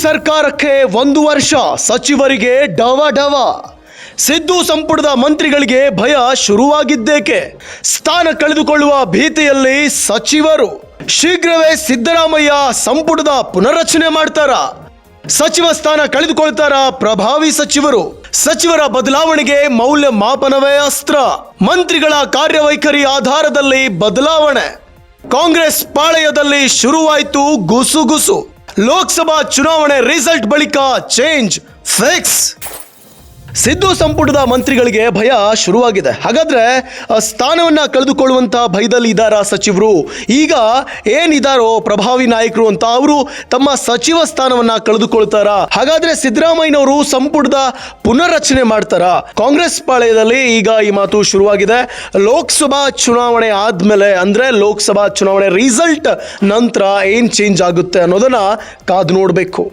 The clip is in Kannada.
ಸರ್ಕಾರಕ್ಕೆ 1 ವರ್ಷ, ಸಚಿವರಿಗೆ ಡವ. ಸಿದ್ದು ಸಂಪುಟದ ಮಂತ್ರಿಗಳಿಗೆ ಭಯ ಶುರುವಾಗಿದ್ದೇಕೆ? ಸ್ಥಾನ ಕಳೆದುಕೊಳ್ಳುವ ಭೀತಿಯಲ್ಲಿ ಸಚಿವರು. ಶೀಘ್ರವೇ ಸಿದ್ದರಾಮಯ್ಯ ಸಂಪುಟದ ಪುನರ್ರಚನೆ ಮಾಡ್ತಾರಾ? ಸಚಿವ ಸ್ಥಾನ ಕಳೆದುಕೊಳ್ತಾರಾ ಪ್ರಭಾವಿ ಸಚಿವರು? ಸಚಿವರ ಬದಲಾವಣೆಗೆ ಮೌಲ್ಯಮಾಪನವೇ ಅಸ್ತ್ರ. ಮಂತ್ರಿಗಳ ಕಾರ್ಯವೈಖರಿ ಆಧಾರದಲ್ಲಿ ಬದಲಾವಣೆ. ಕಾಂಗ್ರೆಸ್ ಪಾಳೆಯದಲ್ಲಿ ಶುರುವಾಯಿತು ಗುಸುಗುಸು. ಲೋಕಸಭಾ ಚುನಾವಣೆ ರಿಸಲ್ಟ್ ಬಳಿಕ ಚೇಂಜ್ ಫಿಕ್ಸ್. ಸಿದ್ದು ಸಂಪುಟದ ಮಂತ್ರಿಗಳಿಗೆ ಭಯ ಶುರುವಾಗಿದೆ. ಹಾಗಾದ್ರೆ ಸ್ಥಾನವನ್ನ ಕಳೆದುಕೊಳ್ಳುವಂತಹ ಭಯದಲ್ಲಿ ಇದ್ದಾರಾ ಸಚಿವರು? ಈಗ ಏನಿದಾರೋ ಪ್ರಭಾವಿ ನಾಯಕರು ಅಂತ ಅವರು ತಮ್ಮ ಸಚಿವ ಸ್ಥಾನವನ್ನ ಕಳೆದುಕೊಳ್ತಾರಾ? ಹಾಗಾದ್ರೆ ಸಿದ್ದರಾಮಯ್ಯನವರು ಸಂಪುಟದ ಪುನರ್ರಚನೆ ಮಾಡ್ತಾರಾ? ಕಾಂಗ್ರೆಸ್ ಪಾಳೆಯದಲ್ಲಿ ಈಗ ಈ ಮಾತು ಶುರುವಾಗಿದೆ. ಲೋಕಸಭಾ ಚುನಾವಣೆ ಆದ್ಮೇಲೆ, ಅಂದ್ರೆ ಲೋಕಸಭಾ ಚುನಾವಣೆ ರಿಸಲ್ಟ್ ನಂತರ ಏನ್ ಚೇಂಜ್ ಆಗುತ್ತೆ ಅನ್ನೋದನ್ನ ಕಾದು ನೋಡಬೇಕು.